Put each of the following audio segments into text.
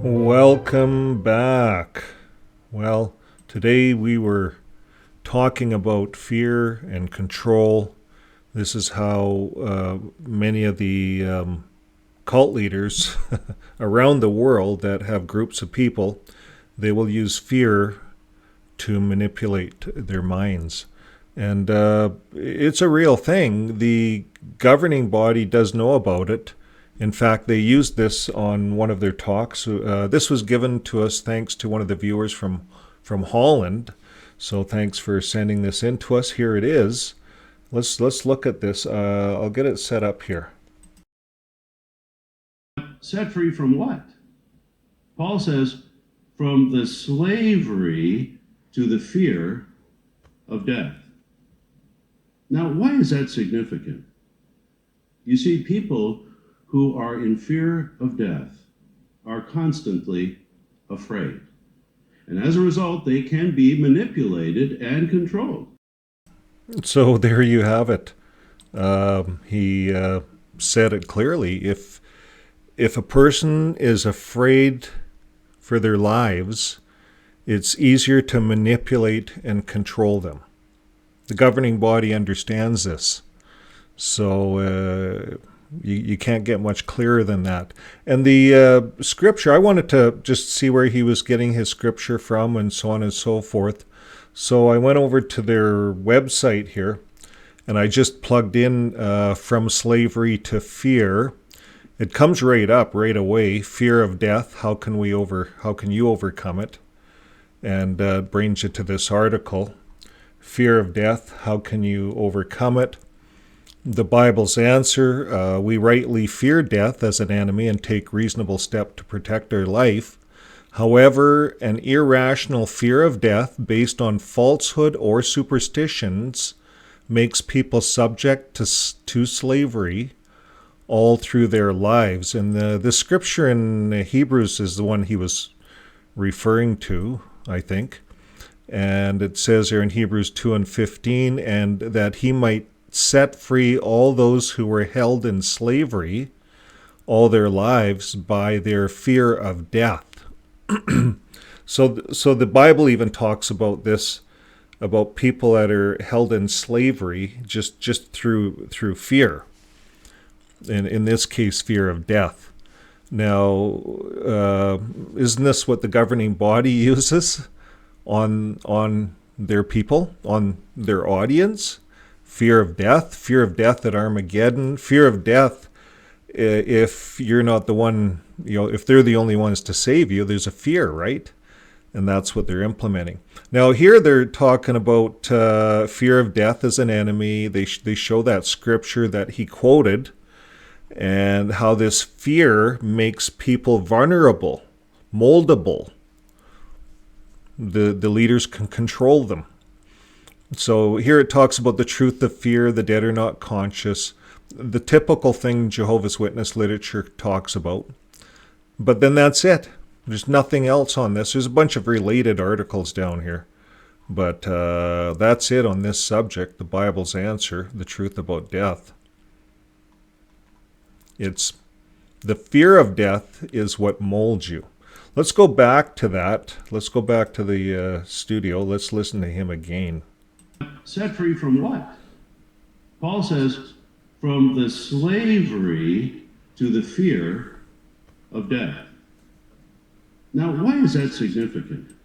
Welcome back. Well, today we were talking about fear and control. This is how many of the cult leaders around the world that have groups of people, they will use fear to manipulate their minds. And it's a real thing. The governing body does know about it. In fact, they used this on one of their talks. This was given to us thanks to one of the viewers from Holland. So thanks for sending this in to us. Here it is. Let's look at this. I'll get it set up here. Set free from what? Paul says, from the slavery to the fear of death. Now, why is that significant? You see, people who are in fear of death are constantly afraid. And as a result, they can be manipulated and controlled. So there you have it. He said it clearly. If a person is afraid for their lives, it's easier to manipulate and control them. The governing body understands this. So you can't get much clearer than that. And the scripture, I wanted to just see where he was getting his scripture from and so on and so forth. So I went over to their website here, and I just plugged in from slavery to fear. It comes right up right away. Fear of death. How can you overcome it? And brings you to this article. Fear of death. How can you overcome it? The Bible's answer, we rightly fear death as an enemy and take reasonable steps to protect our life. However, an irrational fear of death based on falsehood or superstitions makes people subject to slavery all through their lives. And the scripture in Hebrews is the one he was referring to, I think. And it says here in Hebrews 2:15, and that he might set free all those who were held in slavery all their lives by their fear of death. So the Bible even talks about this, about people that are held in slavery just through fear. In this case, fear of death. Now, isn't this what the governing body uses on their people, on their audience? Fear of death at Armageddon, fear of death if you're not the one, if they're the only ones to save you, there's a fear, right? And that's what they're implementing. Now here they're talking about fear of death as an enemy. They show that scripture that he quoted and how this fear makes people vulnerable, moldable. The leaders can control them. So here it talks about the truth of fear, the dead are not conscious, the typical thing Jehovah's Witness literature talks about. But then that's it. There's nothing else on this. There's a bunch of related articles down here. But that's it on this subject, the Bible's answer, the truth about death. It's the fear of death is what molds you. Let's go back to that. Let's go back to the studio. Let's listen to him again. Set free from what? Paul says, from the slavery to the fear of death. Now, why is that significant?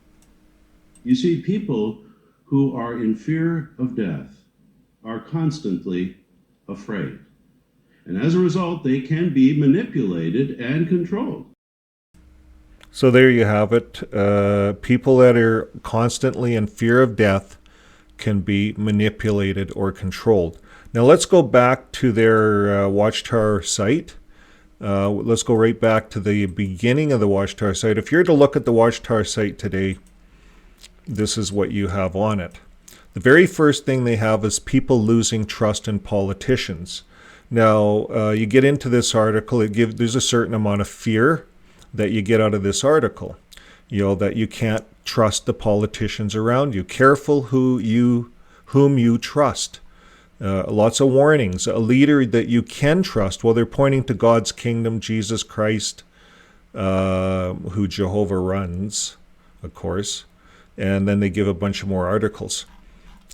You see, people who are in fear of death are constantly afraid. And as a result, they can be manipulated and controlled. So there you have it. People that are constantly in fear of death can be manipulated or controlled. Now let's go back to their Watchtower site. Let's go right back to the beginning of the Watchtower site. If you're to look at the Watchtower site today, this is what you have on it. The very first thing they have is people losing trust in politicians. Now, you get into this article, there's a certain amount of fear that you get out of this article. That you can't trust the politicians around you. Careful whom you trust. Lots of warnings. A leader that you can trust, well, they're pointing to God's kingdom, Jesus Christ, who Jehovah runs, of course. And then they give a bunch of more articles.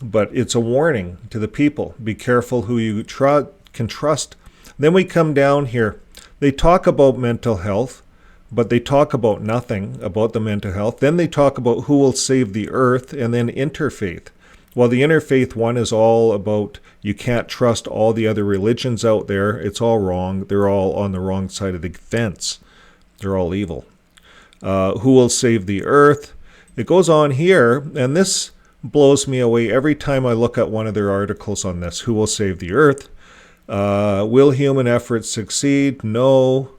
But it's a warning to the people. Be careful who you can trust. Then we come down here. They talk about mental health, but they talk about nothing about the mental health. Then they talk about who will save the earth, and then interfaith. Well, the interfaith one is all about you can't trust all the other religions out there. It's all wrong. They're all on the wrong side of the fence. They're all evil. Who will save the earth? It goes on here, and this blows me away every time I look at one of their articles on this. Who will save the earth? Will human efforts succeed? No.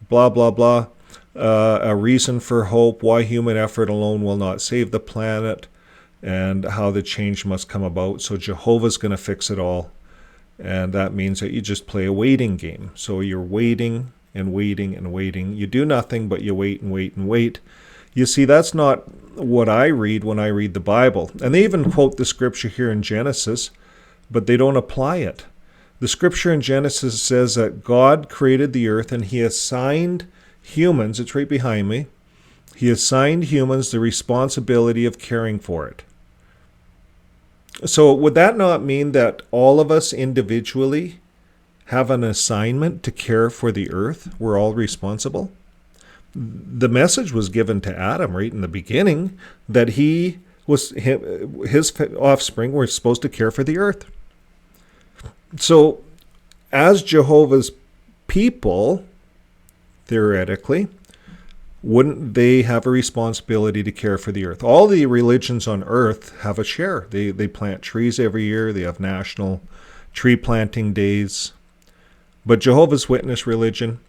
Blah, blah, blah. A reason for hope. Why human effort alone will not save the planet. And how the change must come about. So Jehovah's going to fix it all. And that means that you just play a waiting game. So you're waiting and waiting and waiting. You do nothing, but you wait and wait and wait. You see, that's not what I read when I read the Bible. And they even quote the scripture here in Genesis, but they don't apply it. The scripture in Genesis says that God created the earth and he assigned humans, it's right behind me, he assigned humans the responsibility of caring for it. So would that not mean that all of us individually have an assignment to care for the earth? We're all responsible? The message was given to Adam right in the beginning that his offspring were supposed to care for the earth. So as Jehovah's people, theoretically, wouldn't they have a responsibility to care for the earth? All the religions on earth have a share. They plant trees every year. They have national tree planting days. But Jehovah's Witness religion,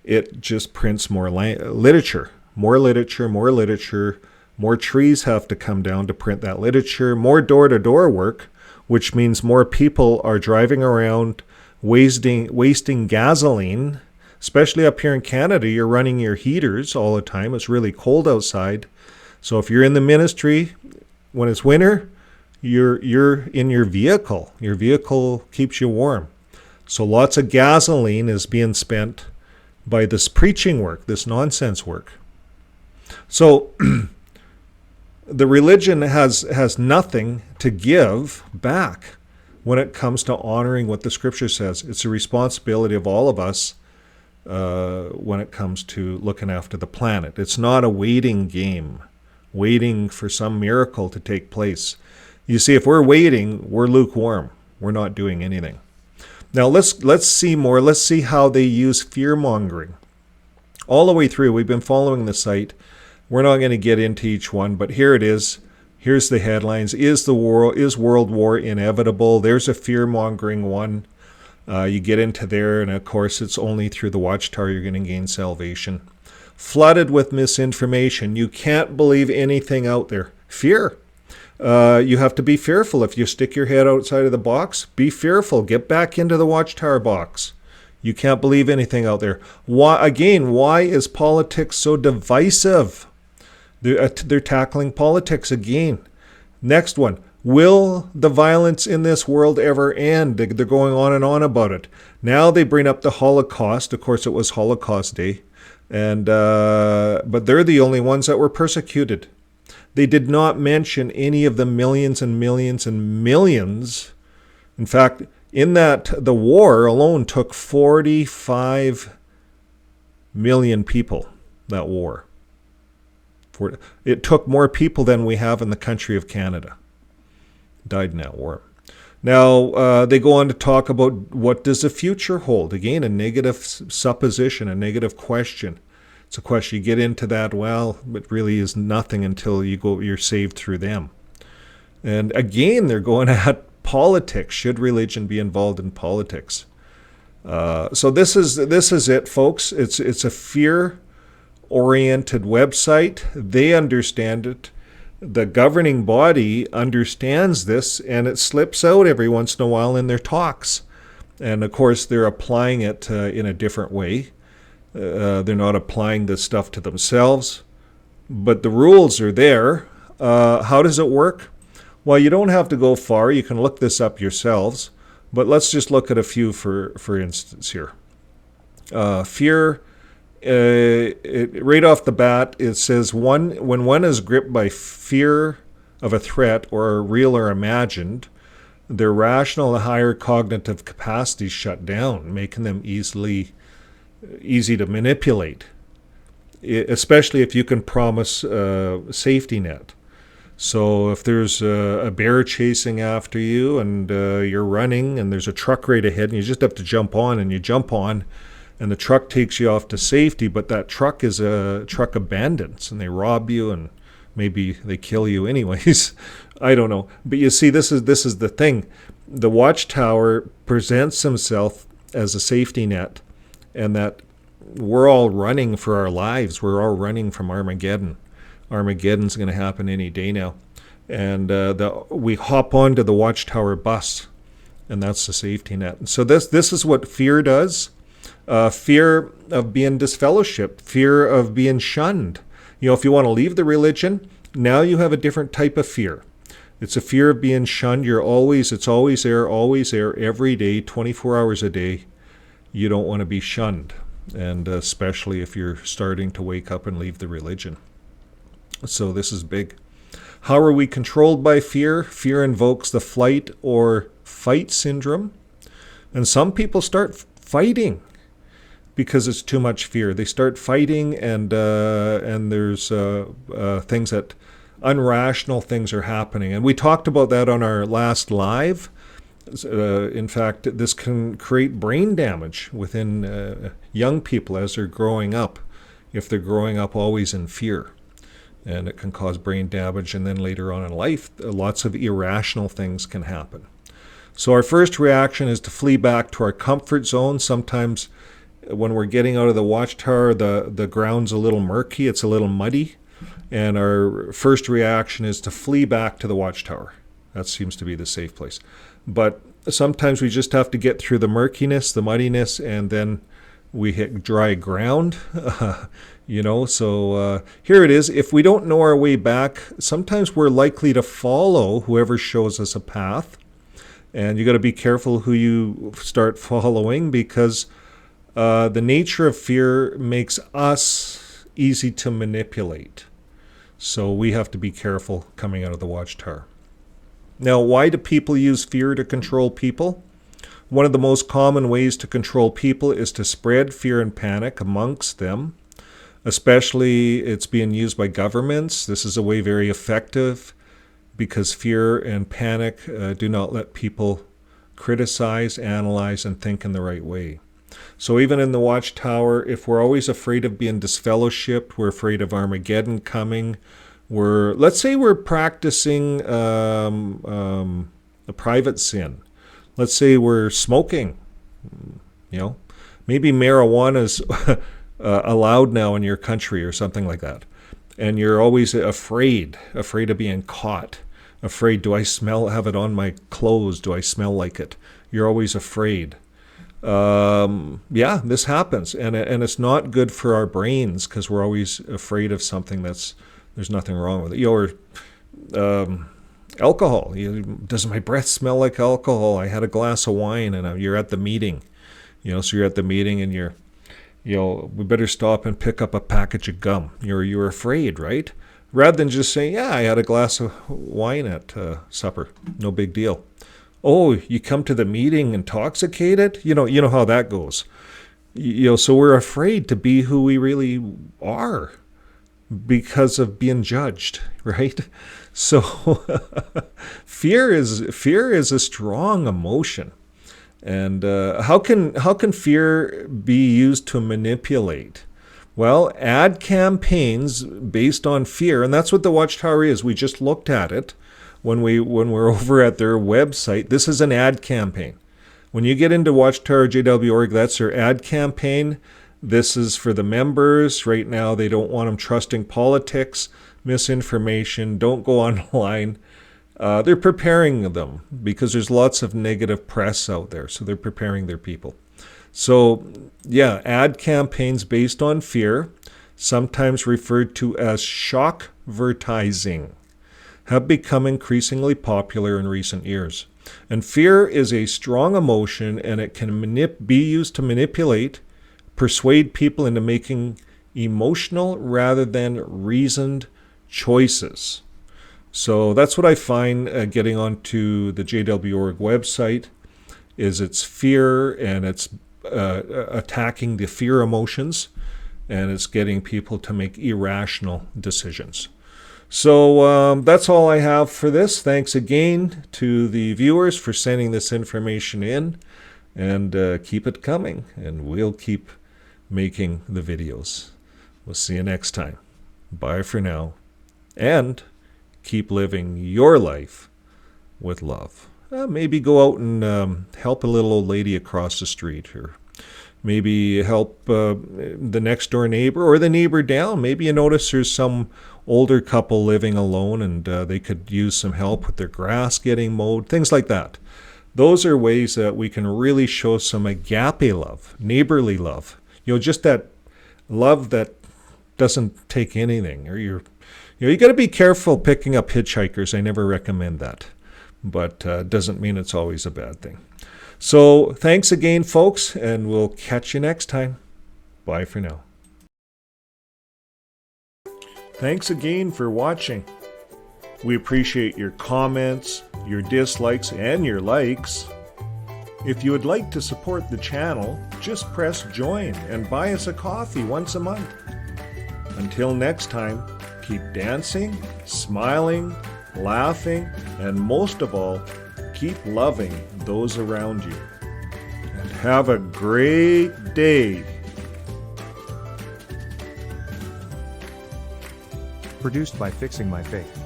it just prints more literature. More literature, more literature. More trees have to come down to print that literature. More door-to-door work, which means more people are driving around wasting gasoline. Especially up here in Canada, you're running your heaters all the time. It's really cold outside. So if you're in the ministry, when it's winter, you're in your vehicle. Your vehicle keeps you warm. So lots of gasoline is being spent by this preaching work, this nonsense work. So the religion has nothing to give back when it comes to honoring what the scripture says. It's a responsibility of all of us when it comes to looking after the planet. It's not a waiting game, waiting for some miracle to take place. You see, if we're waiting, we're lukewarm. We're not doing anything. Now let's see more. Let's see how they use fear-mongering. All the way through, we've been following the site. We're not going to get into each one, but here it is. Here's the headlines. Is World War inevitable? There's a fear-mongering one. You get into there, and of course, it's only through the Watchtower you're going to gain salvation. Flooded with misinformation. You can't believe anything out there. Fear. You have to be fearful. If you stick your head outside of the box, be fearful. Get back into the Watchtower box. You can't believe anything out there. Why is politics so divisive? They're tackling politics again. Next one. Will the violence in this world ever end? They're going on and on about it. Now they bring up the Holocaust. Of course, it was Holocaust Day. But they're the only ones that were persecuted. They did not mention any of the millions and millions and millions. In fact, in that, the war alone took 45 million people, that war. It took more people than we have in the country of Canada. Died in that war. Now, they go on to talk about what does the future hold. Again, a negative supposition, a negative question. It's a question. You get into that, well, it really is nothing until you're saved through them. And again, they're going at politics. Should religion be involved in politics? So this is it, folks. It's a fear-oriented website. They understand it. The governing body understands this, and it slips out every once in a while in their talks. And of course, they're applying it in a different way. They're not applying this stuff to themselves, but the rules are there. How does it work? Well, you don't have to go far. You can look this up yourselves, but let's just look at a few for instance here. Fear Right off the bat, it says when one is gripped by fear of a threat, or real or imagined, their rational and higher cognitive capacities shut down, making them easy to manipulate, especially if you can promise a safety net. So if there's a bear chasing after you and you're running and there's a truck right ahead and you just have to jump on, and you jump on and the truck takes you off to safety, but that truck is a truck of bandits and they rob you and maybe they kill you anyways. I don't know. But you see, this is the thing. The Watchtower presents himself as a safety net, and that we're all running for our lives. We're all running from Armageddon. Armageddon's going to happen any day now. And we hop onto the Watchtower bus, and that's the safety net. And so this is what fear does. Fear of being disfellowshipped, fear of being shunned. If you want to leave the religion, now you have a different type of fear. It's a fear of being shunned. It's always there, every day, 24 hours a day. You don't want to be shunned, and especially if you're starting to wake up and leave the religion. So this is big. How are we controlled by fear? Fear invokes the flight or fight syndrome. And some people start fighting because it's too much fear. They start fighting, and there's things that irrational things are happening. And we talked about that on our last live. In fact, this can create brain damage within young people as they're growing up, if they're growing up always in fear. And it can cause brain damage, and then later on in life, lots of irrational things can happen. So our first reaction is to flee back to our comfort zone. Sometimes when we're getting out of the Watchtower, the ground's a little murky, it's a little muddy, and our first reaction is to flee back to the Watchtower. That seems to be the safe place. But sometimes we just have to get through the murkiness, the muddiness, and then we hit dry ground. So here it is. If we don't know our way back, sometimes we're likely to follow whoever shows us a path. And you got to be careful who you start following, because the nature of fear makes us easy to manipulate. So we have to be careful coming out of the Watchtower. Now, why do people use fear to control people? One of the most common ways to control people is to spread fear and panic amongst them. Especially, it's being used by governments. This is a way very effective, because fear and panic do not let people criticize, analyze, and think in the right way. So even in the Watchtower, if we're always afraid of being disfellowshipped, we're afraid of Armageddon coming, let's say we're practicing a private sin. Let's say we're smoking, maybe marijuana's allowed now in your country or something like that. And you're always afraid of being caught. Afraid, do I have it on my clothes? Do I smell like it? You're always afraid. This happens. And it's not good for our brains, because we're always afraid of something there's nothing wrong with it. Or alcohol. Does my breath smell like alcohol? I had a glass of wine, and you're at the meeting. So you're at the meeting and we better stop and pick up a package of gum. You're afraid, right? Rather than just saying, I had a glass of wine at supper. No big deal. Oh, you come to the meeting intoxicated? You know how that goes. So we're afraid to be who we really are because of being judged, right? So fear is a strong emotion. And how can fear be used to manipulate? Well, ad campaigns based on fear, and that's what the Watchtower is. We just looked at it when we're over at their website. This is an ad campaign. When you get into watchtowerjw.org, that's their ad campaign. This is for the members. Right now, they don't want them trusting politics, misinformation. Don't go online. They're preparing them because there's lots of negative press out there. So they're preparing their people. So, ad campaigns based on fear, sometimes referred to as shockvertising, have become increasingly popular in recent years. And fear is a strong emotion, and it can be used to manipulate, persuade people into making emotional rather than reasoned choices. So that's what I find getting onto the JW.org website is it's fear, and it's attacking the fear emotions, and it's getting people to make irrational decisions. So that's all I have for this. Thanks again to the viewers for sending this information in, and keep it coming, and we'll keep making the videos. We'll see you next time. Bye for now, and keep living your life with love. Maybe go out and help a little old lady across the street, or maybe help the next door neighbor or the neighbor down. Maybe you notice there's some older couple living alone, and they could use some help with their grass getting mowed, things like that. Those are ways that we can really show some agape love, neighborly love. Just that love that doesn't take anything. Or you got to be careful picking up hitchhikers. I never recommend that, but doesn't mean it's always a bad thing. So thanks again, folks, and we'll catch you next time. Bye for now. Thanks again for watching. We appreciate your comments, your dislikes, and your likes. If you would like to support the channel, just press join and buy us a coffee once a month. Until next time, keep dancing, smiling, laughing, and most of all, keep loving those around you. And have a great day. Produced by Fixing My Faith.